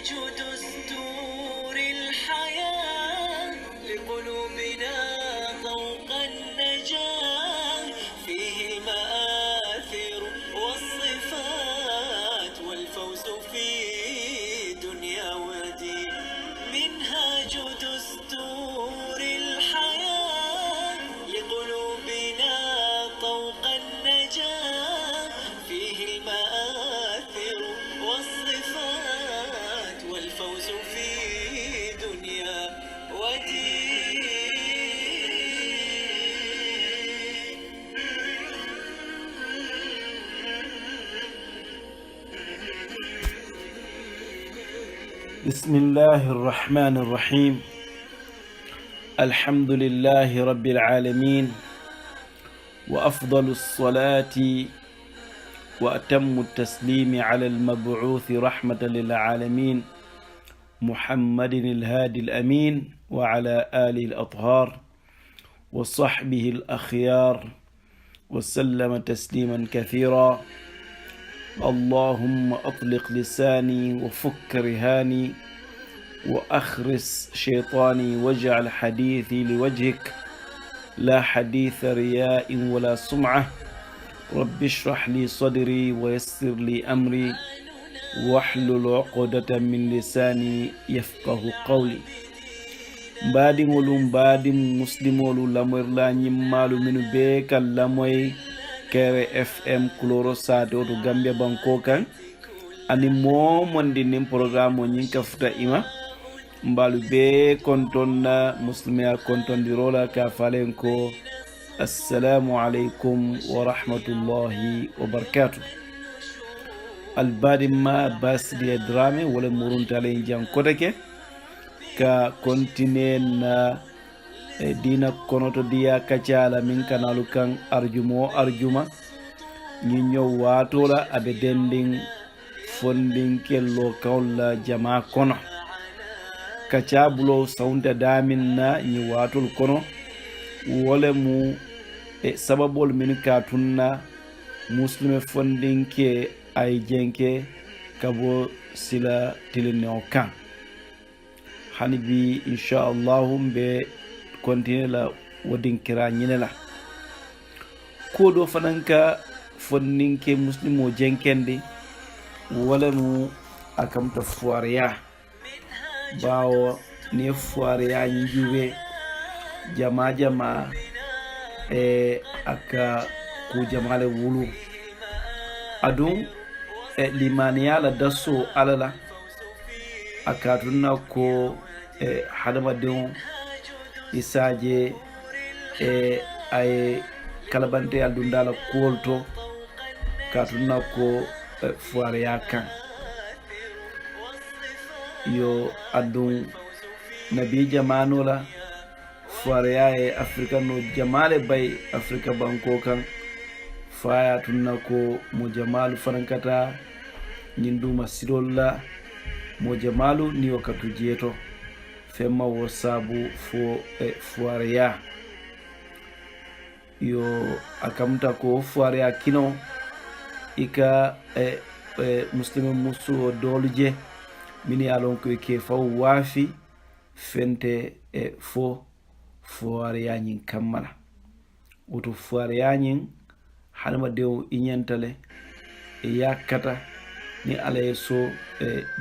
دستور الحياة لقلوبنا طوق النجاة فيه المآثر والصفات والفوز في دنيا ودين منهاج دستور الحياة لقلوبنا طوق النجاة فيه المآثر والصفات والفوز في دنيا ودين. بسم الله الرحمن الرحيم. الحمد لله رب العالمين، وأفضل الصلاة وأتم التسليم على المبعوث رحمة للعالمين محمد الهادي الأمين وعلى آله الأطهار وصحبه الأخيار وسلم تسليما كثيرا. اللهم أطلق لساني وفك رهاني وأخرس شيطاني واجعل حديثي لوجهك لا حديث رياء ولا سمعة. رب اشرح لي صدري ويسر لي أمري واحلل عقدة من لساني يفقه قولي. mbaɗigolu mbaɗi muslimolu lamoyrla ñimmalu minu be kal lamoy Kere FM kuloro sade oto Gambia banko kan ani momondi nin programme o ñin ka futa ima mbalu be kontonna muslimia kontondirola ka falen ko assalamu alaikum wa rahmatullahi wa barakatuh. albadi ma basdi drame wala muruntale jam kotake ka continue na dina konoto diya kacala min kanalu kan arjumo arjuma ñi ñow watola aɓe dendin fondin kello kawla jama kono kacabulo sawnta damin na ñi watol kono wole mu sababol min ka tunna muslime fondinke ay jenke kabo sila tilineo kan hani bi inchallahu mbe continue la wodinkira ñine la koɗo fananka fonninke muslimo jenkende wala mu akamta foireya bawo ne foireya ñijuwe jama jama aka ku jamale wulu adun limaniya la dasso alala aka tunna ko hadamadenw isaje ay kalabante aldundala kolto katunna ko foireya kan yo adun nabi jamanola foireya e africa no jamale bay africa banko kan faya tunna ko mo jamalu farankata ñinduma sirolla mo jamalu ni o katu jeeto femma wo sabu fo foireya yo akamta ko foireya kino ika muslime musu o doluje mini alon ko ke faw waafi fente fo foireya ñin kammala woto foireya ñin halma dew iñentale yakkata ni alaye so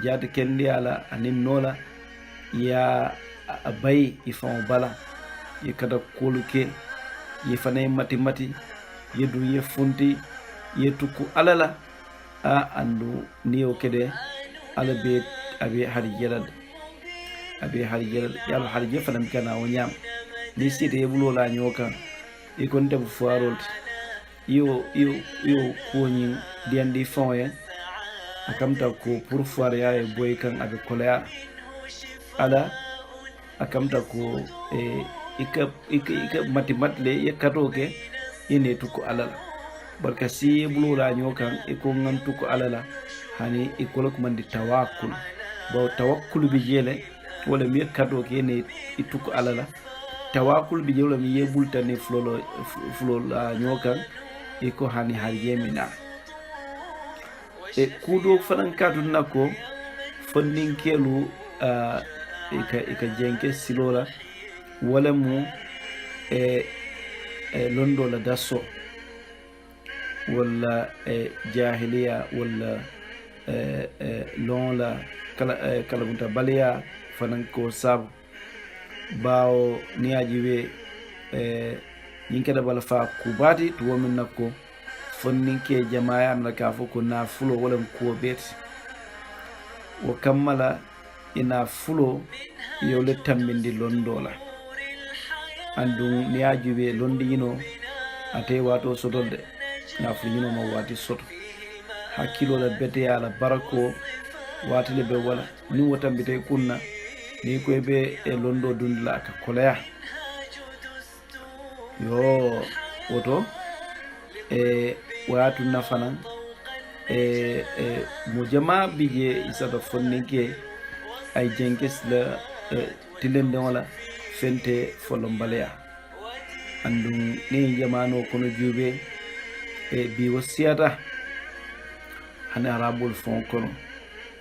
jaata kendi ala anin nola ya bay ifan bala ye kada koluke ye fanay mati mati yedu ye funti ye tuku alala a andu niyo kede ala be abe harjelal yalo harje fanam kana o nyam ni site yebulo la nyoka e kon te foirol yo koni diandi fonye akamta ko pour foireya e boy kan abe kolya ala akamta ko ika matimatle yekato ke yene tuko alala barka si bulura nyokan iko ngam tuko alala hani iko ko mandi tawakkul bo tawakkul bi jele wala mi yekato ke yene ituko alala tawakkul bi jele mi yebulta ne flola nyokan iko hani har yemina e kudo fanan kadun nako fonninkelu ika jenke silola wala mu londo la dasso wala jahiliya wala lon la kalagunta baliya fanan ko sabu bawo niyaji we ñinkeda bala fa kubati to womin nakko fonninke jamaya amna ka fo ko na fulo wala ko bet wo kammala ina fulo yole tambindi londola andum niyaji we londi yino ate wato sotolde na fulino ma wati soto hakkilo la bete yala barako watile be wala ni wotambite kunna ni ko be londo dundla ka kolaya yo woto watu nafanan mo jama bije isata fonninke ay jenkes la tilende wala fente folombalea andum ni jamano kono jube bi wasiyata hane arabul fon kono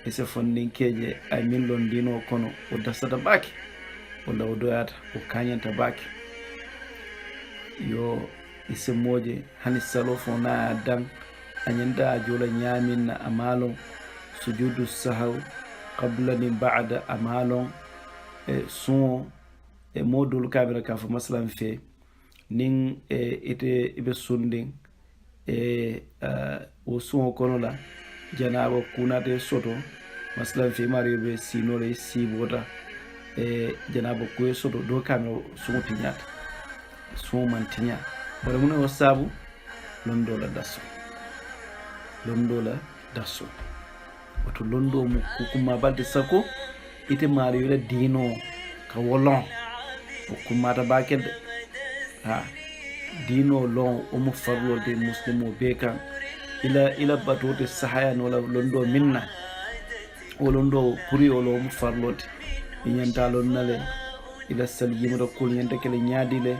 ese fonninkeje ay min londino kono o dasata baki walla o doyata o kañanta baki yo ise moje hani salo fo na dan anyanda jola nyamin na amalon sujudu sahaw qabla ni ba'da amalon sun modul kamera ka fo maslan fe nin ite ibe sundin o sun kono la janaba kunate soto maslan fe mari be sinore sibota janaba ko soto do kamera sun tinyata sun mantinya wala mun o sabu londo la dasso wato londo mu kuma balde sako ite mari wala dino ka wolon kuma ta bakel ha dino lon o mu farlo de muslimo be kan ila batote sahayan wala londo minna o londo puri o lo mu farlo de nyanta lon nale ila saljimo do kul nyanta kele nyaadile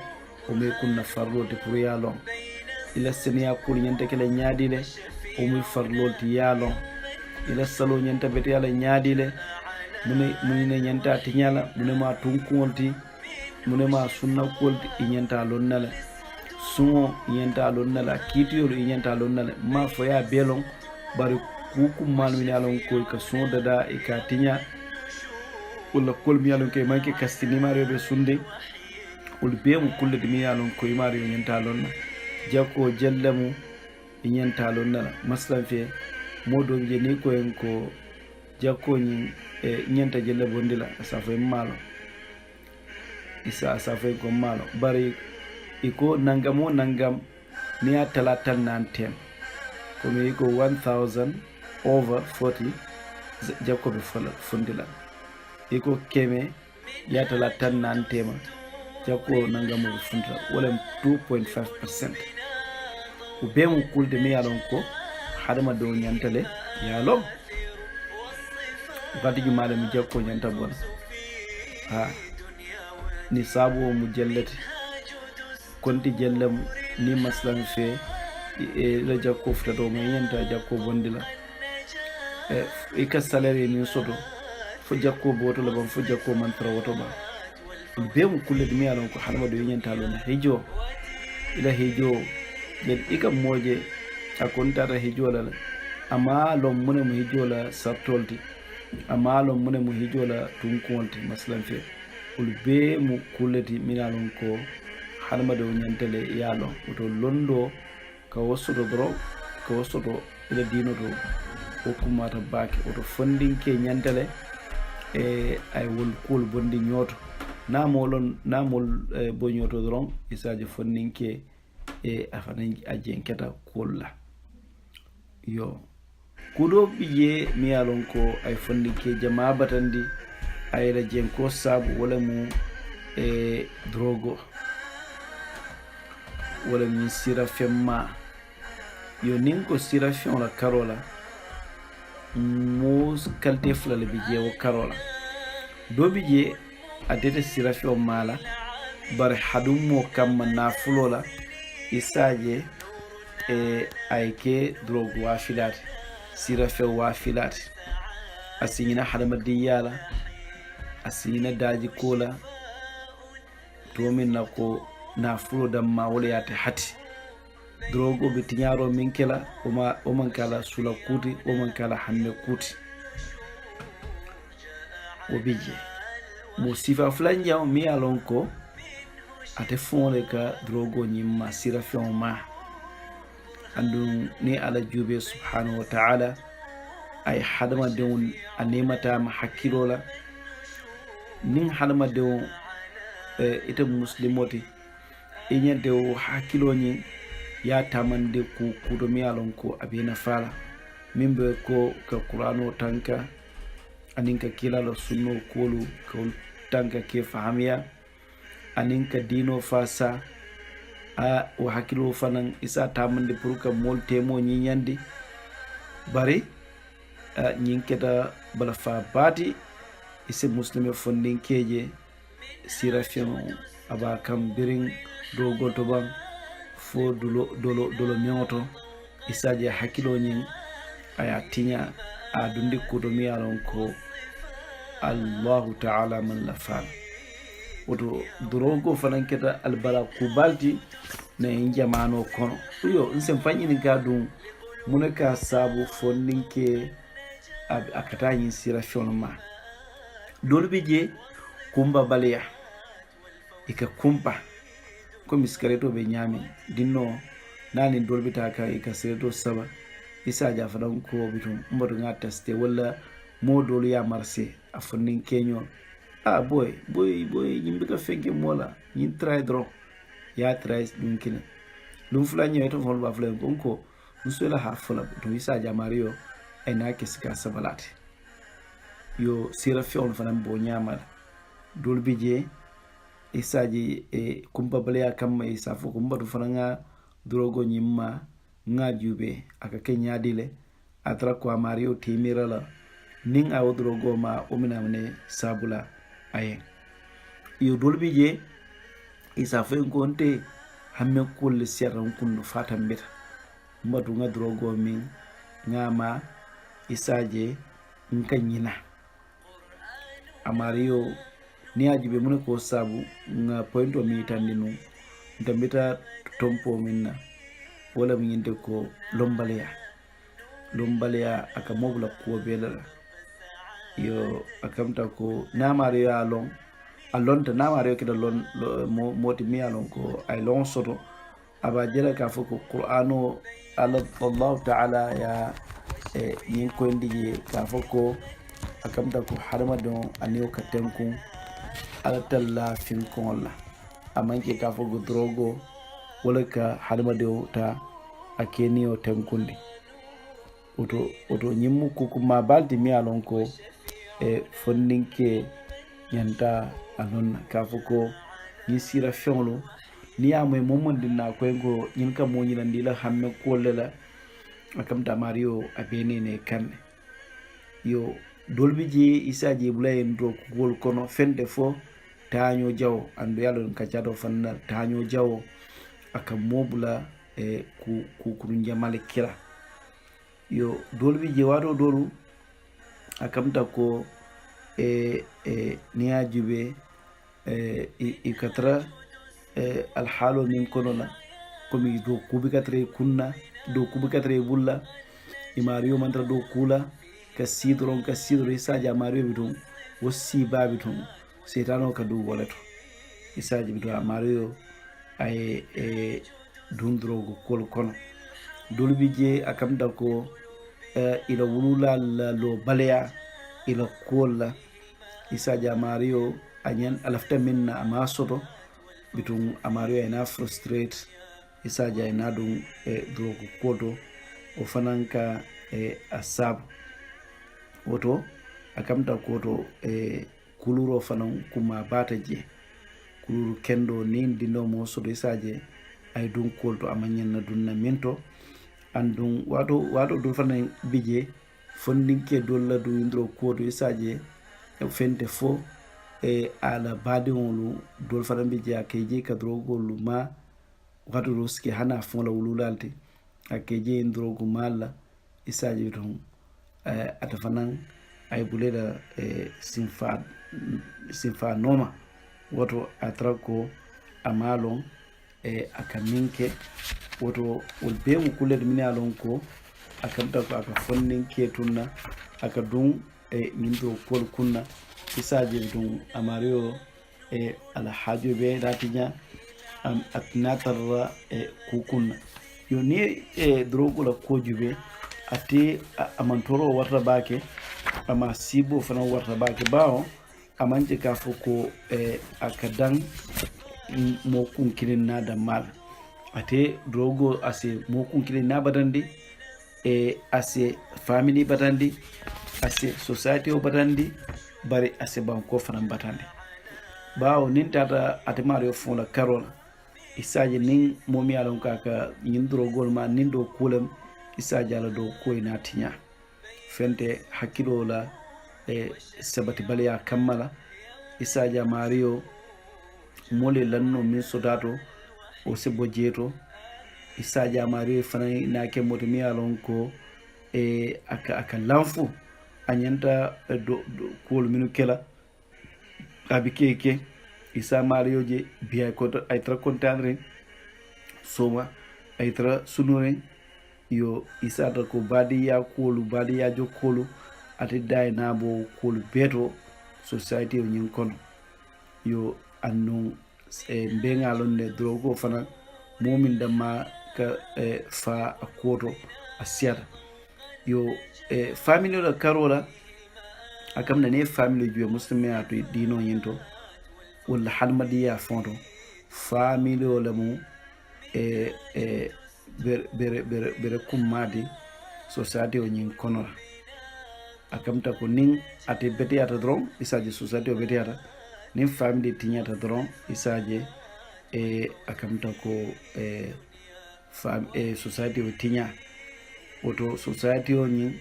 o me kunna farlo de puri yalon ila seniya kul nyanta kele nyaadile o mu farlo de yalon ila salo nyanta bete yala nyaadile mune nyanta tinyala mune ma tunkunti mune ma sunna kolti nyanta lon nale sumo nyanta lon nala kitiyolo nyanta lon nale ma foya belon bari kuku malu ni alon ko ka son dada e ka tinya wala kol mi alon ke manke kastini mari be sunde ul be mu kulle de mi alon ko mari nyanta lon jako jallamu nyanta lon nala maslan fe modo je ni ko en ko jako ni nyanta jelle bondila asafe malo isa asafe ko malo bari iko nangam ni atala tan nantem ko mi iko 1000 over 40 jako be fundila iko keme yatala tan nantema jako nangamo be fundila wala 2.5% ube mu kulde mi yalon ko hadama do nyantale yalo gatigi mala mi jako nyanta bon ha ni sabo mu jellati konti jellam ni maslan fe la jakko futato mo yenta jakko bondila ka salaire ni soto fo jakko boto la ban fo jakko man trawoto ba be mu kulle dimi alon ko halma do yenta lon hejo ila hejo den ikam moje akonta ta hejo la amma lon mun mu hejo la sartolti amma lon mun mu hejo la tunkonti maslan fe be mu kulleti minalon ko halma do nyantale yalo to londo ka wosodo bro ka wosodo ila dino do o kumata baake o to fondinke nyantale ay wol kul bondi nyoto namol bo nyoto dron isaje fondinke afanan ajen keta kulla yo kudo biye mi yalon ko ay fondinke jama batandi ay la jen ko sabu wala mu drogo wala min sirafin ma yo nin ko sirafin la karola mo kalte fulala bije wo karola do bije adete sirafin mala bar hadum mo kam na fulola isaje ayke drog wa filati sirafin wa filati asina hadamadiyala asina daji kola to min na ko na fulo damma wala yate hati drogo be tiñaro min kela o man kala sula kuti o man kala hamme kuti o bije mo sifa flanja mi alon ko ate fonle ka drogo nyimma sira fion ma andum ni ala jube subhanahu wa ta'ala ay hadama dewon anemata ma hakkilola nin hadama dewon ita muslimoti inyande o hakkilo nyi ya tamande ku kudo mi alon ko abina fala mimbe ko ka qur'ano tanka aninka kila la sunno kolu ko tanka ke fahamiya aninka dino fasa a o hakkilo fanan isa tamande pour ka mol temo nyinyandi bari nyinketa bala fa bati ise muslime fondin keje sira fion aba kam birin dogo to ban fo dolo nyoto isaje hakkilo nyin aya tinya a dundi kudo mi alon ko Allahu ta'ala man la fal woto drogo fanan keta albala kubalti na jamano kono yo nsem fanyini gadum munaka sabu fondinke akata yin sira ma dolbi je kumba baleya ika kumpa ko miskareto be nyami dinno nani dolbi ta ka ika sereto saba isa ja fadan ko bitum mbodo nga teste wala modolu ya marse afondin kenyo boy yimbe ka fenke mola yin try draw ya try dum kina lum fulanyo eto fol ba fulan ko nsuela ha fola to isa ja mario ena kesika sabalati yo sira fion fanan bo nyama dolbi je isaji kumpa baleya kamma isa fo kumba to fananga drogo nyimma nga jube aka kenya dile atra ko mario timirala ning awo drogo ma omina mne sabula aye yo dolbi je isa fo ngonte hamme kul sirran kunu fatam beta mbadu nga drogo min ngama isaje nkanyina amario ni ajibe mun ko sabu nga pointo mi tandinu ndambita tompo minna wala minde ko lombaleya aka mobla ko bela yo akamta ko namario alon alonta namario kida lon moti mi alon ko ay lon soto aba jela ka foko qur'ano Allah ta'ala ya yin ko ndije ka foko akamta ko harma don aniyo katenku alatalla fin kola amanke ka foko drogo wala ka harma do ta akeniyo tenkundi oto nyimmu kuma balti mi alon ko fondinke nyanta alon ka foko ni sira fionglo ni amwe momondi na kwengo nyinka mo nyilandi la hamme kolela akamta mario abenene kanne yo dolbi je isaje bulay ndo kugol kono fende fo taño jaw andu yalo kacado fanna taño jaw aka mobula ku njamale kira yo dolbi je wado dolu akamta ko niya jube ikatra alhalo min konona komi do kubi katre kunna do kubi katre bulla imario mantra do kula kasidron isaja mario bitum wosi babitum setano ka du woleto isaji bitum mario ay dundro go kol kono dolbi je akamda ko ila wulula lo baleya ila kolla isaja mario anyan alafta minna amasoto bitum amario ina frustrate isaja ina dum drogo kodo o fananka asab woto akamta koto kuluro fanan kuma bata je kuluru kendo nin dindo mo sodo isaje ay dun kolto amanyen na dunna minto andun wado do fanan bije fondinke dolla do indro kodo isaje fente fo ala bade wolu dol fanan bije akeje ka drogo luma wado roski hana fonla wululalti akeje indro mala isaje ton atafanan ay bulela sinfa noma woto atra ko amalon aka minke woto wol be mu kulede min alon ko akamta ko aka fonnin ketunna aka dun ñinto kol kunna isaje dun amario ala hajo be datinya atnatarra kukunna yo ni drogola kojube ate amantoro warta bake ama sibo fana warta bake bawo amanje ka foko akadan mo kunkirin na da mal ate drogo ase mo kunkirin na badandi ase family batandi ase society o batandi bari ase banko fana batandi bawo nin tata ate mario fona karola isaje nin momi alon kaka nin drogol ma nin do kulam isaje ala do koyna tinya fente hakkilo la sabati baliya kammala isaje mario mole lanno min sodato o sebo jeto isaje mario fana na ke moto mi alon ko aka lanfu anyanta do kol minu kela abi keke isa mario je biya ko ay tra contendre soma ay tra sunure yo isa ta ko badiya jo kolu ati day na bo kolu beto society o nyin kono yo annon mbengalon ne drogo fana momin damma ka fa akoto asiata yo family la karola akam na ne family ju muslimi ato dino yinto wala halmadiya fonto family wala mu bere kummadi society o nyin konora akamta ko nin ate betiyata dron isaje society o betiyata nin family tinyata dron isaje akamta ko society o tinya oto society o nyin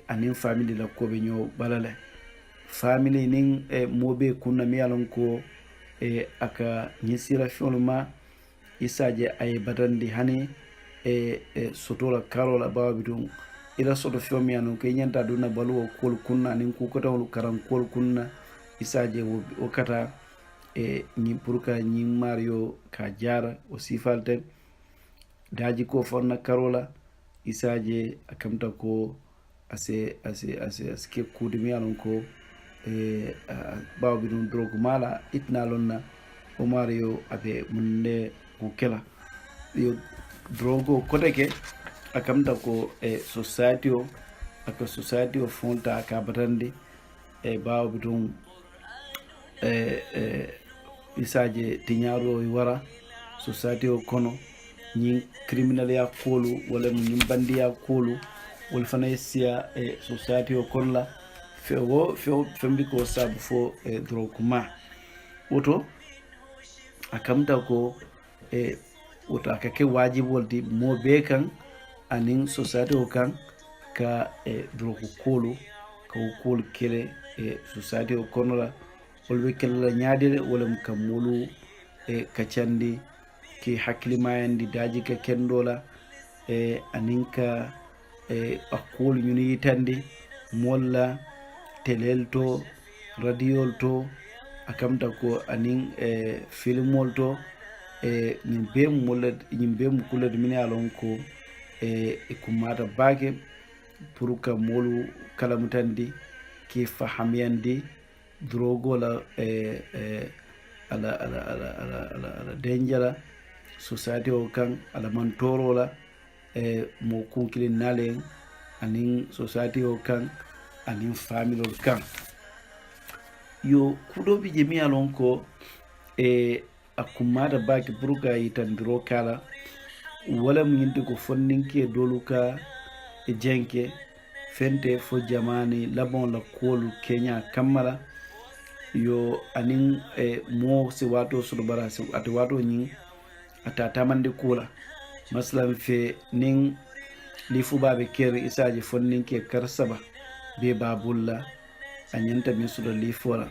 anin family la ko be nyo balale family nin mobe kunna mi alon ko aka nyisira filma isaje ay badandi hani sotola karola bawbidum ila soto filmi anon ko nyanta duna baluwo kol kunna nin ku kota wol karam kol kunna isaje o kata ni purka ni mario ka jara o sifalte daji ko fonna karola isaje akamta ko ase ke kudimi alon ko bawbidum drogu mala itna lonna o mario abe munne ko kela yo drogo koteke akamta ko society o aka society o fonta aka batande bawbidum isaje tinyaro wara society o kono ñin criminal ya kolu wala ñin bandi ya kolu wala fana sia society o kolla fembi ko sabu fo droguma oto akamta ko oto akake wajibu waldi mo be kan anin society o kan ka drogu kolu ka kolu kele society o kono la wolbe kella nyaade wala kamulu kacandi ki hakkilimayandi daji ka kendola aninka akol ñuni yitandi molla telel to radiol to akamta ko anin filmol to ñin be mu kulade min alon ko kumata bake pour ka molu kalamutandi ki fahamyandi drogola ala denjala society o kan ala mantorola mo kunkilin nalen anin society o kan anin family o kan yo kuɗoɓe je mi alon ko akkumata baki pour ka yitandiro kala wala mo yinti ko fonninki e doluka jenke fente fo jamani labon la kolu kenya kammala yo anin mo si wato sudo bara si ati wato nyin ata tamande kula maslan fe nin lifu babe kere isaji fonnin ke karsaba be babulla anyanta min sudo lifora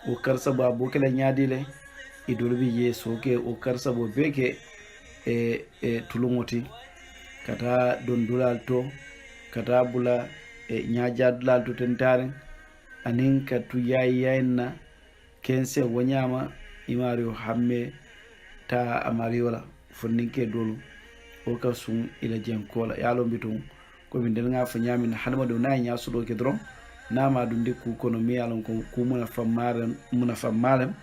o karsaba bo kala nyaadile idolbi yeso ke o karsabo beke tulungoti kata dondulal to kata bula ñajadulal to tentaren anin ka tu yayinna kense woñama imario hamme ta amariola fonninke dolu o ka sun ila jenkola yalo mbitum komi nden nga fo ñamina hadama ɗum nayi ñasuɗoke doron nama ɗum de kukono mi yalon ko kumuna fammalem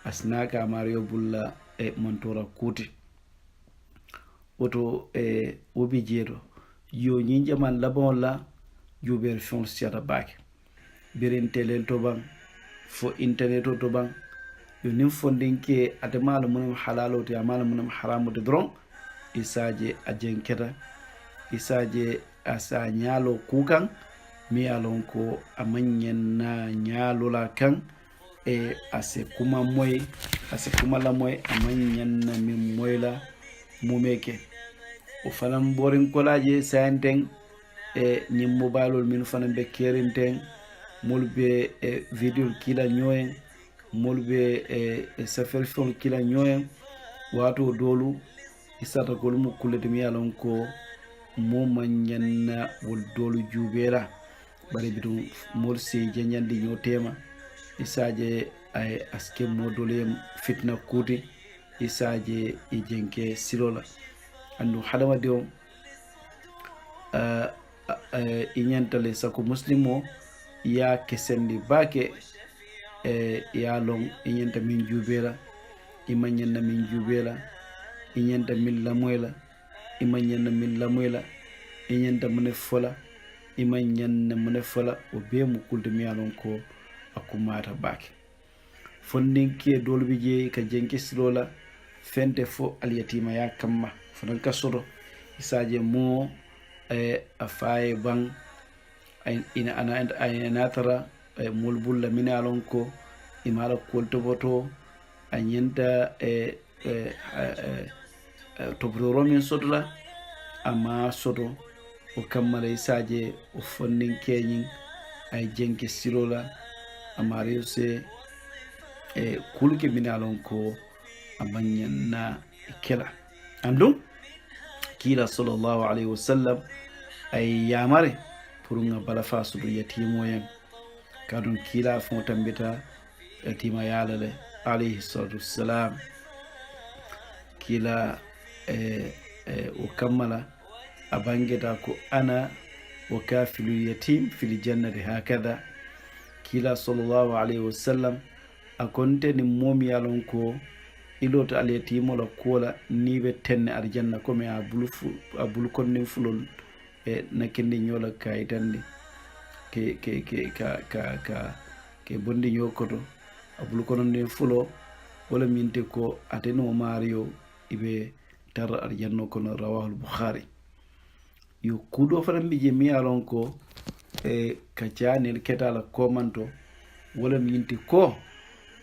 asnaka mario bulla montora kuti woto wobi jeeɗo yo ñinƴaman labon la juuɓere fon siyata baake birin telel to ban fo internet o to ban yo nin fondinke ademala munem halalote amala munem haramude doron isaje a jenketa isaje asa ñaalo kukan mi yalon ko amanñenna ñaalola kan ase kuma moy ase kuma la moy amanñenna min moyla mumeke o fanan borin kolaje sayanten ñin mobalol min fanan be kerinten molɓe vidéo kila ñoyen molɓe safel fon kila ñoyen wato dolu isata gol mo kullete mi yalon ko moma ñanna wol dolu juuɓera bare bitum mol sey jañandi ñotema isaje ay aske modolem fitna kuti isaje e jenke silola andu hadama de o i ñantale sako muslim o ya kesendi bake ya long i ñanta min juuɓera ima ñanna min juuɓera i ñanta min lamoyla ima ñanna min lamoyla i ñanta mune fola ima ñanna mune fola o be mo kulde mi yalon ko akkumata bake fondinke dolɓe je ka jenke silola fente fo alyatima ya kamma fonan ka soto isaje mo a faye ban ina anatara mulbulla min yalon ko imala koltoboto a ñanta toppotoro min sotola amma soto o kammala isaje o fondinkeñin ay jenke silola amma rewse kulke min yalon ko amañanna kela andum kila sallallahu alayhi wa sallam ay yamare pour nga bala fasudu yatimoyen kadum kila fo tambita yatima yalale alayhi salatu wassalam kila o kammala a bangeta ko ana wa kafilu yatim fil jannati hakada kila sallallahu alayhi wa sallam a konteni momi yalon ko iloto alyatimola kola niɓe tenne arjanna comme a bulu konnin fulol nakindi ñola kayitande ke bondi ñokoto a bulu konondin fulo wala minte ko atenimo mario iɓe tarra arjanno kono rawahul boukhari yo kuuɗo fana mbije mi yalon ko ka canel ketala komanto wala minti ko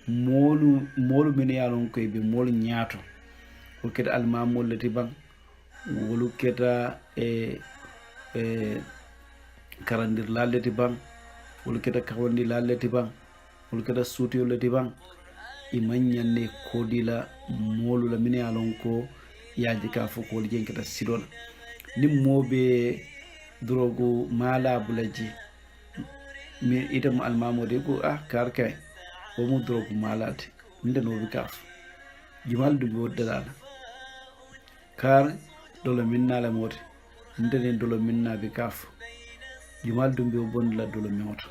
molu min yalon koye ɓe molu ñaato wol keta almamol leti ban wolu keta karandir lalleti ban wolu keta kawandi lalleti ban wolu keta suutiyol leti ban imañanne kodila molu la min yalon ko yaji ka fo ko wol jenketa sidola nin moɓe drogu malabulaji mi itam almamode ko kar kay womo drogue malade mindenoɓe kaf jumal ɗum ɓe woddalala kar dolo minnala mote mindenen dolo minnaɓe kaf jumal ɗum ɓe bondula dolo mewoto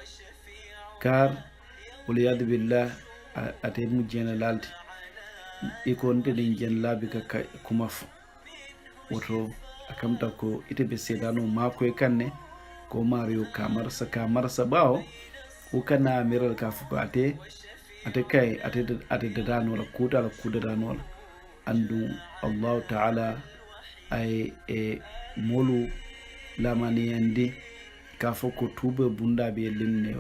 kar waliyadu billah ate mujjene lalde iko nteɗen jen laabi ka kumafo woto akamta ko iteɓe seedano mako e kanne ko mario ka marsa ɓawo ko kana amiral ka fo ko ate kay ate dadanola kuutala kuudadanola andu allahu taala ay molu lamaniyandi ka fo ko tuuɓe bundaɓe linne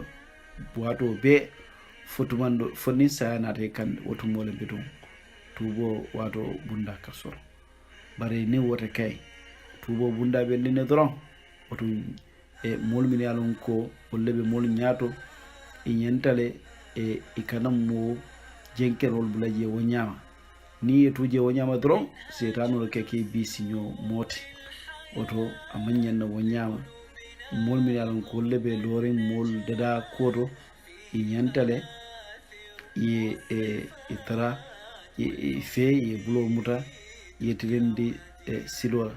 wato be fotumanɗo fonni sayanate kande wotumole mbitum tuubo wato bunda ka soro bare ni wote kay tuubo bundaɓe linne doron wotum molu min yalon ko wolleɓe molu ñaato e ñentale e kanam mo jenkerol bulaji wo ñama ni e tuje wo ñama doron setanol keke bisiño moote oto a mañanna wo ñama mol mi alon ko lebe lore mol dada koto e nyantale ye tara ye fe ye bulo muta ye tilendi silwa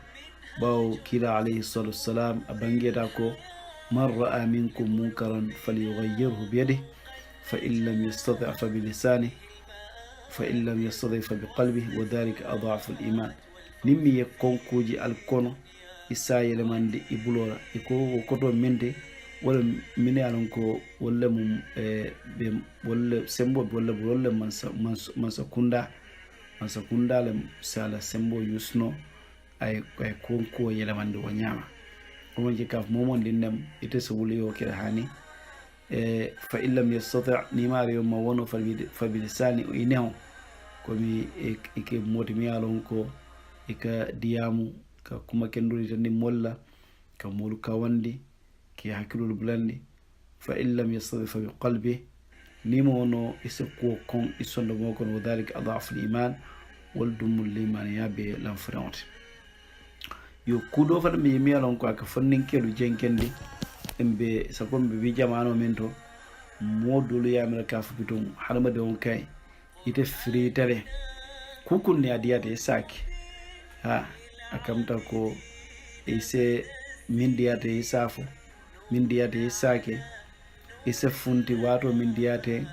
bawo kila alayhi salatu wassalam abangeta ko man ra'a minkum munkaran falyughayyirhu biyadihi fa in lam yastati' fa bilisanihi fa in lam yastati' fa biqalbihi wa dhalika adhafu al-iman nimmi ye konkuji alkono isa yelemande ibulora iko koto mende wala mine alon ko wala mum be wala sembo wala wala mansa kunda le sala sembo yusno ay konko yelemande wo nyama ko je kaf momon dindem ite so wuli yo kira hani fa illam yastati' ni mario ma wono fa bilisani ineho ko mi ike moti mi alon ko ika diyamu ka kuma kenduri tandi molla ka molu ka wandi ki hakilul bulandi fa illam yastati fa bi qalbi nima wono isa ko kon isondo moko no dhalika adhafu al-iman wal dumul liman yabe lam frawti yo kudo fa mi mi alon ko aka fannin kelu jenkendi embe sakombe bi jamano mento modulu yamira ka fubiton halma de on kay ite free tare kukunni adiyate saki akamta ko ise mindiyate isafo mindiyate isake ise funti wato mindiyate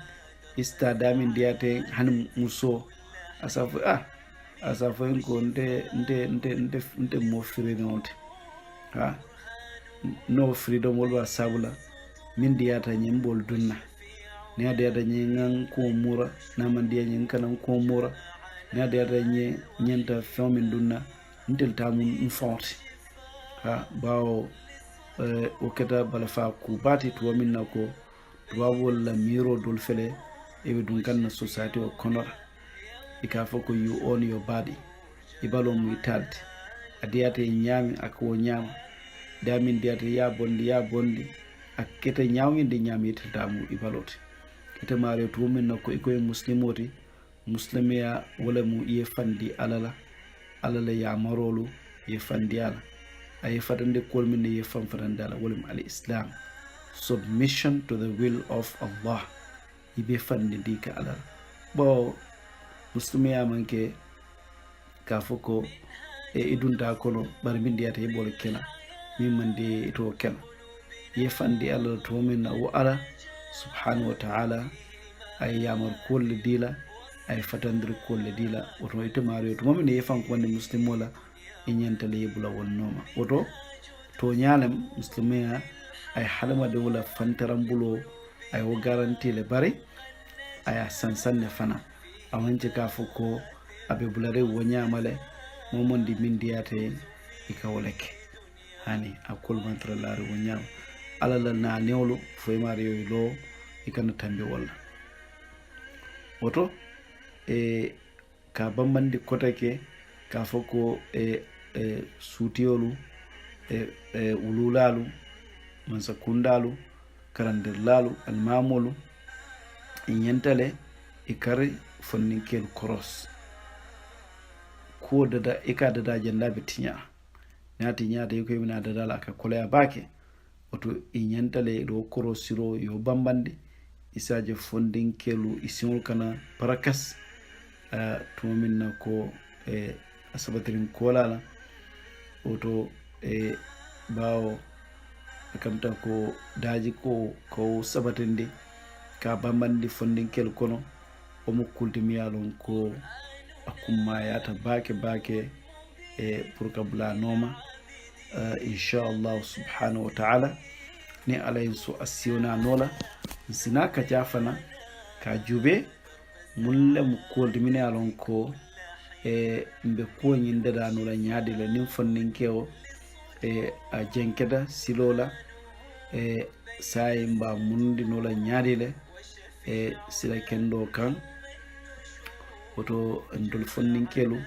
istada mindiyate han muso asafo asafo ko nte mo freedom no freedom wolba sabula mindiyata nyembol dunna ne adiyata nyengan ko mura na mandiya nyen kanam ko mura ne adiyata nyenta femin dunna ntel tamun fonti bawo o keta bala fa ku bati to minna ko to wala miro dol fele e be dun kan society o konora e ka foko you own your body e balo mu talti adiyate nyami akko nyama damin diyate ya bondi aketa nyawmi de nyami tamu e balote kete mare to minna ko e muslimoti muslimiya wala mu e fandi alala ya marolu ye fandiala ay fatande kolminde ye fanfatandala wolum al-islam submission to the will of Allah ibe fandi dika alal bo muslimiya manke ka foko idunta kono bar bindiyata ye bol kena min mande to kena ye fandi Allah to min wa ala subhanahu wa ta'ala ay yamar kulli dila ay fatandir kolle dila woto ite mario to momi ne fan ko wonde muslimola e nyantale yebula wonnoma woto to nyalem muslimia ay halama de wala fantaram bulo ay o garanti le bare ay sansanne fana awanje ka fuko abe bulare wonyamale momondi mindiyate ikawoleke hani akol mantra laare wonyam alala na newlo fo mario lo ikana tambe wala woto ka bambandi kotake ka foko suutiyolu ululalu mansakundalu karandirlalu almamolu nyentale ikari fonninkelu koros ko dada ika dada jandabe tinya nati nyaata yuko mina dada la ka kolaya bake oto nyentale do korosiro yo bambandi isaje fondinkelu isimul kana parakas tuminna ko asabatirin kolala oto bawo akamta ko daji ko sabatinde ka bambandi fondinkel kono o mukkulti miyalon ko akumma yata bake pour kabla noma inshallah subhanahu wa ta'ala ni alayhi su asiyona nola sina ka jafana ka jube mulle mukkulti miyalon ko mbe ko nyinde da nola nyaade la nim fondinkewo a jenkeda silola sai mba mundi nola nyaade le sila kendo kan oto ndol fonninkelu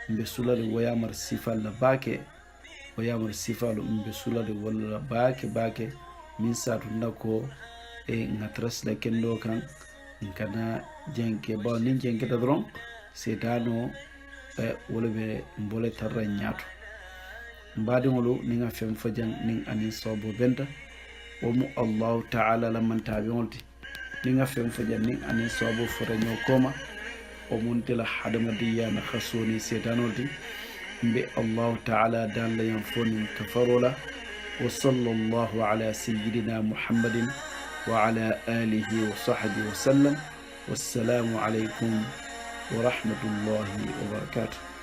mbe sulade wayamar sifal la bake wayamar sifalu mbe sulade wala bake min satu ndako ngatras la kendo kan nkana jenke ba nin jenke da dron setano wala be mbole tarra nyaato mbaadiŋolu niŋ a feŋ fo jaŋ niŋ aniŋ soobo benta wo mu allahu taala la mantaabiŋolu ti niŋ a feŋ fo jaŋ niŋ aniŋ soobo fota ñoo kooma wo munte la hadamadiya na hasoo niŋ seetaanolu ti mbe allahu taala daal la yaŋ fo niŋ kafaroo la wa sallallahu ala sayyidina muhammadin wa ala alihi wa sahbihi wa sallam wassalamu alaykum wa rahmatullahi wa barakatuh.